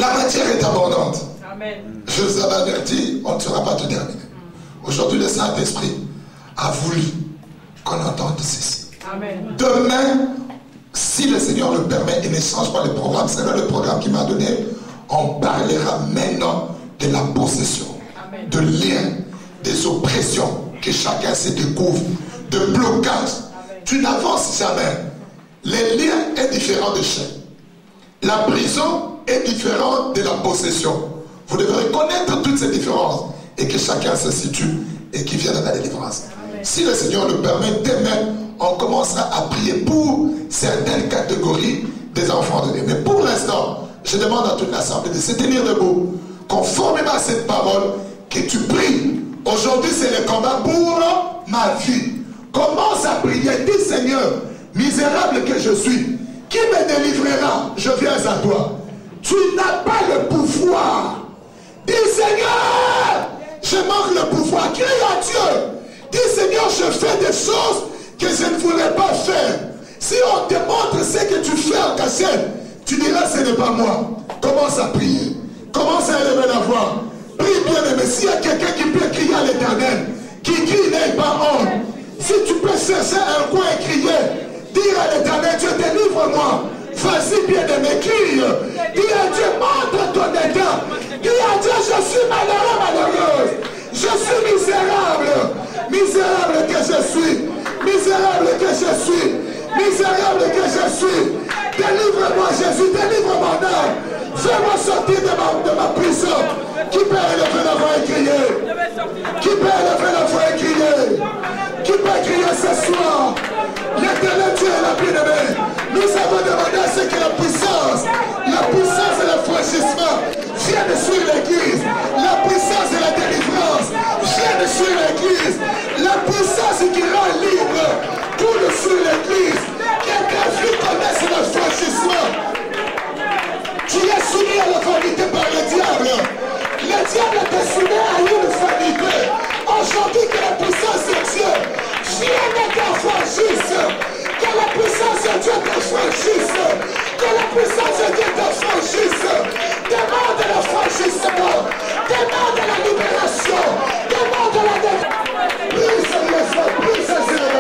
La matière est abondante. Amen. Je vous avais averti, on ne sera pas tout terminé. Aujourd'hui, le Saint-Esprit a voulu qu'on entende ceci. Amen. Demain, si le Seigneur le permet, il ne change pas le programme. C'est là le programme qu'il m'a donné. On parlera maintenant de la possession, Amen. de liens, des oppressions que chacun se découvre, de blocages. Tu n'avances jamais. Les liens est différent de chaînes. La prison est différente de la possession. Vous devez connaître toutes ces différences et que chacun se situe et qui vient dans la délivrance. Amen. Si le Seigneur le permet, demain, on commencera à prier pour certaines catégories des enfants de Dieu. Mais pour l'instant, je demande à toute l'assemblée de se tenir debout, conformément à cette parole, que tu pries. Aujourd'hui, c'est le combat pour ma vie. Commence à prier. Dis, Seigneur, misérable que je suis, qui me délivrera? Je viens à toi. Tu n'as pas le pouvoir. Dis, Seigneur, je manque le pouvoir. Crie à Dieu. Dis, Seigneur, je fais des choses que je ne voulais pas faire. Si on te montre ce que tu fais en cachette, tu diras, ce n'est pas moi. Commence à prier. Commence à élever la voix. Prie bien aimé. S'il y a quelqu'un qui peut crier à l'Éternel, qui crie n'aie pas honte. Si tu peux chercher un coin et crier, dire à l'Éternel, Dieu, délivre-moi. Vas-y bien aimé, crie. Dis à Dieu, montre ton état. Dis à Dieu, je suis malheureux, malheureuse. Je suis misérable. Misérable que je suis. Misérable que je suis. Misérable que je suis. Délivre-moi Jésus, délivre mon âme. Fais-moi sortir de ma prison. Qui peut élever la voix et crier? Qui peut élever la voix et crier? Qui peut crier ce soir? L'Éternel Dieu est la bien-aimée. Nous avons demandé à ce que la puissance et le franchissement viennent sur l'Église. La puissance et la délivrance viennent sur l'Église. La puissance qui rend libre coule sur l'Église. Quelqu'un qui connaisse le franchissement. Tu es soumis à la vanité par le diable. Le diable te soumet à une vanité. Aujourd'hui, que la puissance de Dieu vienne et t'affranchisse. Que la puissance de Dieu t'affranchisse. Que la puissance de Dieu t'affranchisse. Demande l'affranchissement. Demande la libération. Demande la délivrance. Plus sérieusement, plus sérieusement.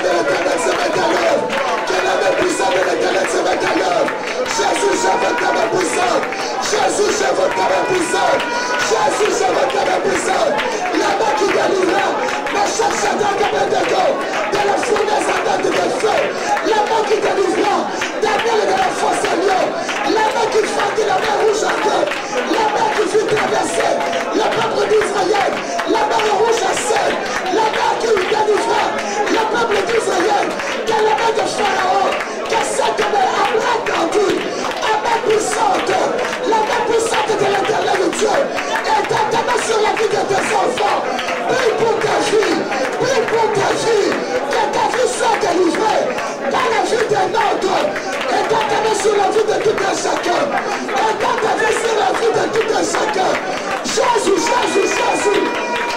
de l'Éternel se mette à l'œuvre. Que la main puissante de l'Éternel se mette à l'œuvre. Jésus, j'invoque ta main puissante. Jésus, j'invoque ta main puissante. Jésus, j'invoque ta main puissante. La main qui délivra Meshach, Shadrach, Abednego de la fournaise ardente de feu. La main qui délivra Daniel de la fosse à lion. La main qui fendit la mer rouge en deux. La main qui fit traverser le peuple d'Israël. La mer rouge à sel. La main qui délivra le peuple d'Israël de la main de Pharaon. Que cette main a entendu. La main puissante. La main puissante de l'Éternel de Dieu. Et ta main sur la vie de tes enfants. Prie pour ta vie. Prie pour ta vie. Que ta vie soit délivrée. Dans la vie d'un autre. Et ta main sur la vie de tout un chacun. Et ta main sur la vie de tout un chacun. Jésus, Jésus, Jésus.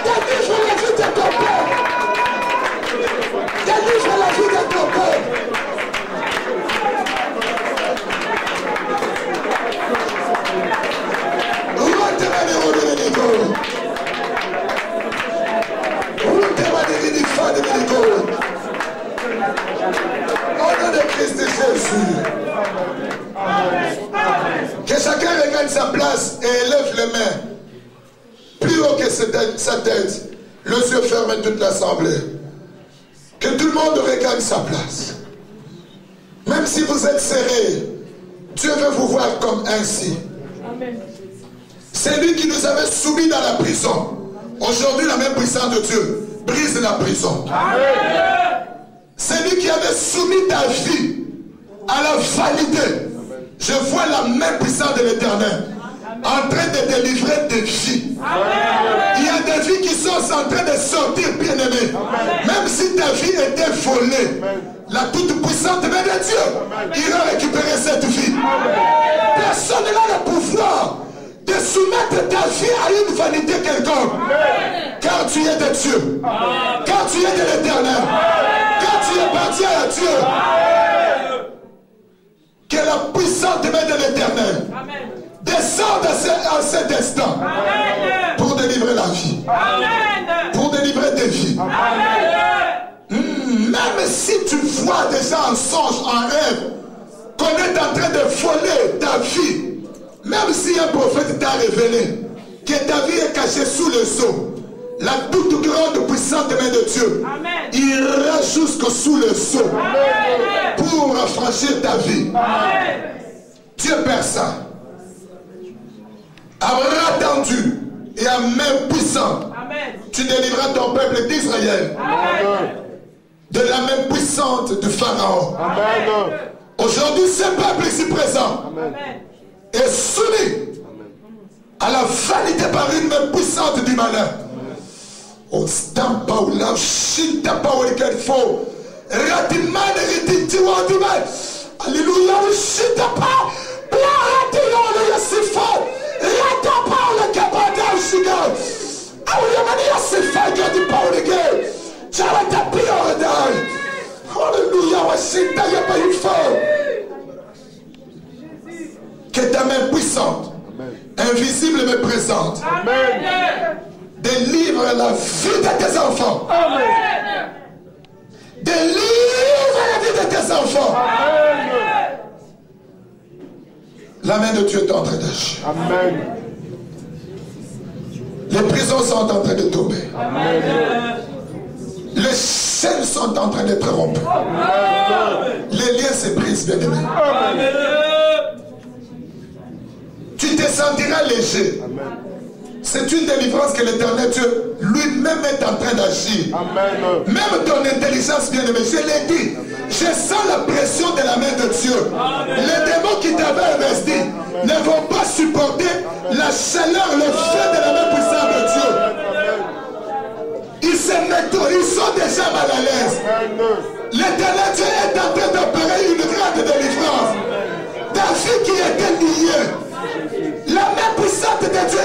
Délivre la vie de ton peuple. Délivre la vie de ton peuple. Au nom de Christ Jésus. Que chacun regagne sa place et élève les mains plus haut que sa tête, les yeux fermés toute l'assemblée. Que tout le monde regagne sa place. Même si vous êtes serrés, Dieu veut vous voir comme ainsi. C'est lui qui nous avait soumis dans la prison. Aujourd'hui, la même puissance de Dieu brise la prison. C'est lui qui avait soumis ta vie à la vanité. Je vois la même puissance de l'Éternel en train de délivrer des vies. Il y a des vies qui sont en train de sortir, bien-aimés. Même si ta vie était volée, la toute-puissante main de Dieu ira récupérer cette vie. Personne n'a le pouvoir de soumettre ta vie à une vanité quelconque. Car tu es de Dieu. Car tu es de l'Éternel. Car tu appartiens à Dieu. Que la puissante main de l'Éternel descende à cet instant pour délivrer la vie. Pour délivrer des vies. Même si tu vois déjà en songe, en rêve, qu'on est en train de voler ta vie, même si un prophète t'a révélé que ta vie est cachée sous le sceau, la toute grande puissante main de Dieu ira jusqu'au sous le sceau pour affranchir ta vie. Dieu Père Saint a attendu et à main puissante, tu délivreras ton peuple d'Israël de la main puissante de Pharaon. Aujourd'hui, ce peuple ici présent est soumis à la vanité par une main puissante du malin. On stampa ou la chita pa ou lequel faut ratiman rititi ou andiman. Alléluia, ou chita pa bla ratilon le yasifa ratapa ou le kabada ou shiga. Ou yamani yasifa gadi pa ou le gay. Jarata pi ou redai. Alléluia, ou chita yapa une femme. Que ta main puissante, invisible mais présente, délivre la vie de tes enfants. Délivre la vie de tes enfants. La main de Dieu est en train d'agir. Les prisons sont en train de tomber. Les chaînes sont en train d'être rompues. Les liens se brisent, bien-aimés. Tu te sentiras léger. C'est une délivrance que l'Éternel Dieu lui-même est en train d'agir. Même ton intelligence, bien-aimé, je l'ai dit, je sens la pression de la main de Dieu. Les démons qui t'avaient investi ne vont pas supporter la chaleur, le feu de la main puissante de Dieu. Ils se mettent, ils sont déjà mal à l'aise. L'Éternel Dieu est en train d'opérer une grande délivrance. Ta vie qui était liée, la main puissante de Dieu